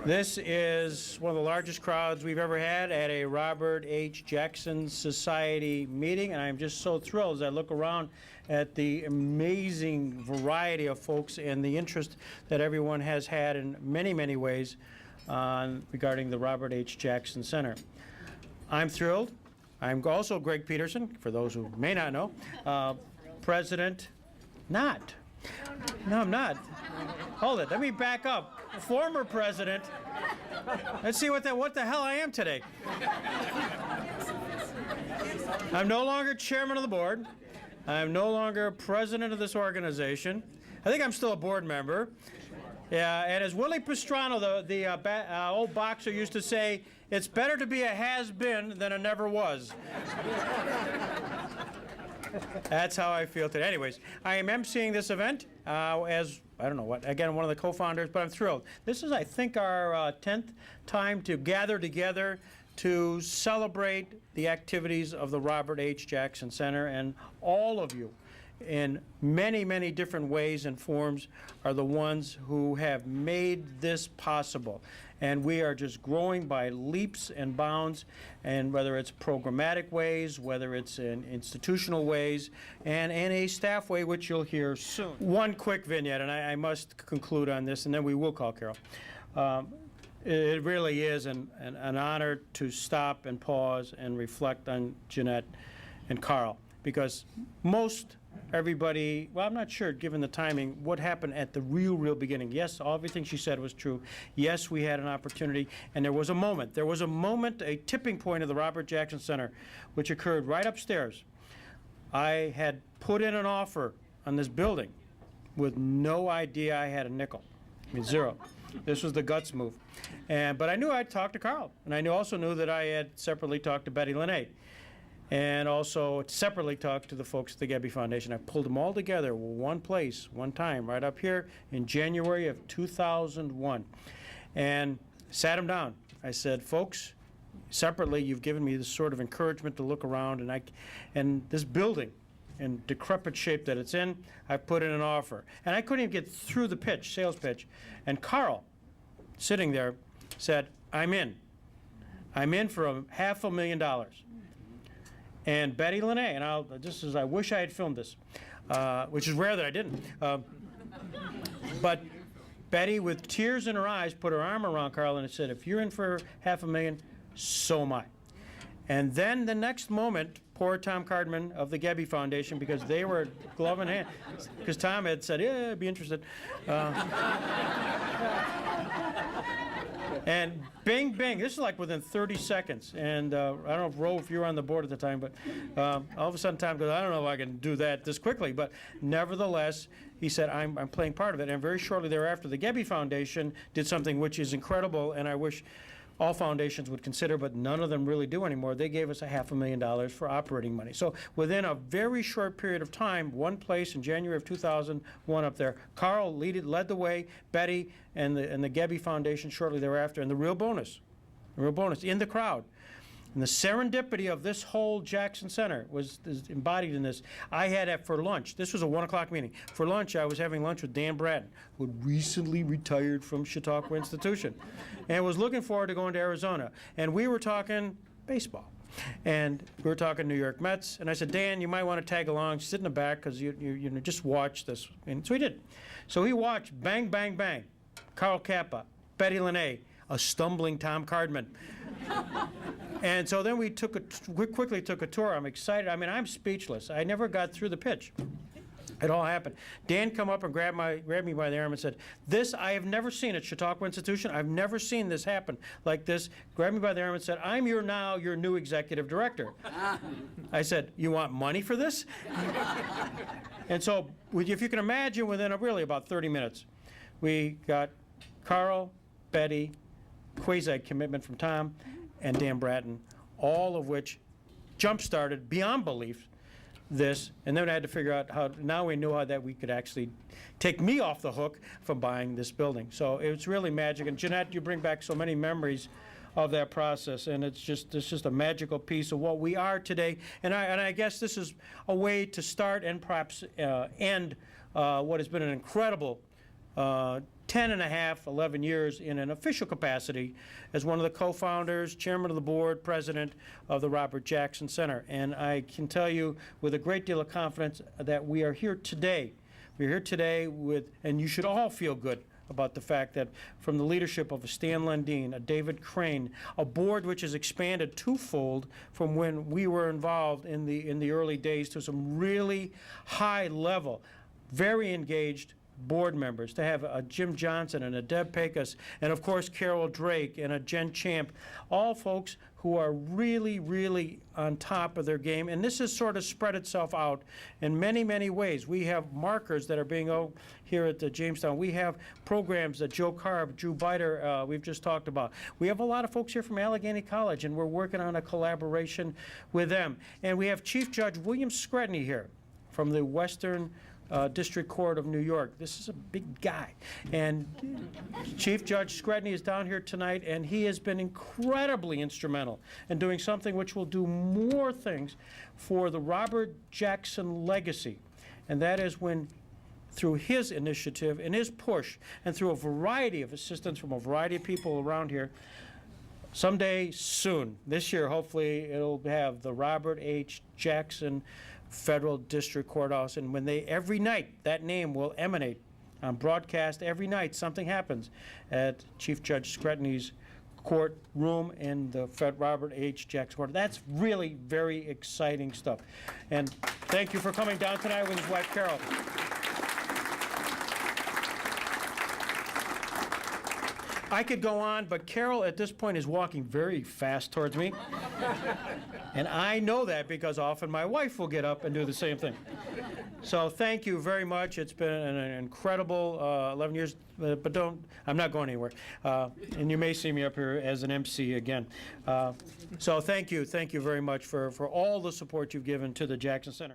This is one of the largest crowds we've ever had at a Robert H. Jackson Society meeting, and I'm just so thrilled as I look around at the amazing variety of folks and the interest that everyone has had in many, many ways regarding the Robert H. Jackson Center. I'm thrilled. I'm also Greg Peterson, for those who may not know, President. Not. No, I'm not. Hold it. Let me back up. Former president. Let's see what the hell I am today. I'm no longer chairman of the board. I'm no longer president of this organization. I think I'm still a board member. Yeah, and as Willie Pastrano, the old boxer, used to say, it's better to be a has-been than a never was. That's how I feel today. Anyways, I am emceeing this event as, I don't know what, again, one of the co-founders, but I'm thrilled. This is, I think, our 10th time to gather together to celebrate the activities of the Robert H. Jackson Center, and all of you in many, many different ways and forms are the ones who have made this possible. And we are just growing by leaps and bounds, and whether it's programmatic ways, whether it's in institutional ways, and in a staff way, which you'll hear soon. One quick vignette, and I must conclude on this, and then we will call Carol. It really is an honor to stop and pause and reflect on Jeanette and Carl, because most everybody, well, I'm not sure, given the timing, what happened at the real beginning. Yes, everything she said was true. Yes, we had an opportunity, and there was a moment. There was a moment, a tipping point of the Robert Jackson Center, which occurred right upstairs. I had put in an offer on this building with no idea I had a nickel. I mean, zero. This was the guts move. But I knew I'd talked to Carl, and I also knew that I had separately talked to Betty Linnae, and also separately talked to the folks at the Gebby Foundation. I pulled them all together one place, one time, right up here in January of 2001, and sat them down. I said, folks, separately, you've given me this sort of encouragement to look around, and this building, in decrepit shape that it's in, I put in an offer. And I couldn't even get through the pitch, sales pitch. And Carl, sitting there, said, I'm in. I'm in for $500,000. And Betty Linnae, and I wish I had filmed this, which is rare that I didn't. But Betty, with tears in her eyes, put her arm around Carl and said, if you're in for $500,000, so am I. And then the next moment, poor Tom Cardman of the Gebby Foundation, because they were glove in hand, because Tom had said, yeah, I'd be interested. And bing, bing, this is like within 30 seconds. And I don't know, Ro, if you were on the board at the time, but all of a sudden Tom goes, I don't know if I can do that this quickly. But nevertheless, he said, I'm playing part of it. And very shortly thereafter, the Gebby Foundation did something which is incredible, and I wish all foundations would consider, but none of them really do anymore. They gave us $500,000 for operating money. So within a very short period of time, one place in January of 2001 up there, Carl led the way, Betty and the Gebby Foundation shortly thereafter, and the real bonus in the crowd. And the serendipity of this whole Jackson Center is embodied in this. I had for lunch, this was a 1 o'clock meeting. For lunch, I was having lunch with Dan Bratton, who had recently retired from Chautauqua Institution, and was looking forward to going to Arizona. And we were talking baseball. And we were talking New York Mets. And I said, Dan, you might want to tag along, sit in the back, because you know, just watch this. And so he did. So he watched bang, bang, bang. Carl Kappa, Betty Linnae, a stumbling Tom Cardman. And so then we quickly took a tour. I'm excited. I mean, I'm speechless. I never got through the pitch. It all happened. Dan come up and grabbed me by the arm and said, this I have never seen at Chautauqua Institution. I've never seen this happen like this. Grabbed me by the arm and said, I'm your new executive director. I said, you want money for this? And so, if you can imagine, within really about 30 minutes, we got Carl, Betty, quasi-commitment from Tom, and Dan Bratton, all of which jump-started beyond belief this, and then I had to figure out how, now we knew how that we could actually take me off the hook from buying this building. So it's really magic, and Jeanette, you bring back so many memories of that process, and it's just a magical piece of what we are today, and I guess this is a way to start and perhaps end what has been an incredible 10 and a half, 11 years in an official capacity as one of the co-founders, chairman of the board, president of the Robert Jackson Center. And I can tell you with a great deal of confidence that we are here today. We're here today with, and you should all feel good about the fact that from the leadership of a Stan Lundeen, a David Crane, a board which has expanded twofold from when we were involved in the early days to some really high level, very engaged board members, to have a Jim Johnson and a Deb Pecos, and of course Carol Drake and a Jen Champ, all folks who are really, really on top of their game. And this has sort of spread itself out in many, many ways. We have markers that are being here at the Jamestown. We have programs that Joe Carb, Drew Biter, we've just talked about. We have a lot of folks here from Allegheny College, and we're working on a collaboration with them. And we have Chief Judge William Scretany here from the Western District Court of New York. This is a big guy. And Chief Judge Scretany is down here tonight, and he has been incredibly instrumental in doing something which will do more things for the Robert Jackson legacy. And that is when, through his initiative and his push, and through a variety of assistance from a variety of people around here, someday soon, this year, hopefully, it'll have the Robert H. Jackson Federal District Courthouse, and when every night, that name will emanate on broadcast. Every night something happens at Chief Judge Scretany's courtroom in the Robert H. Jackson Court. That's really very exciting stuff. And thank you for coming down tonight with his wife, Carol. I could go on, but Carol at this point is walking very fast towards me. And I know that because often my wife will get up and do the same thing. So thank you very much. It's been an incredible 11 years, but I'm not going anywhere. And you may see me up here as an MC again. So thank you very much for all the support you've given to the Jackson Center.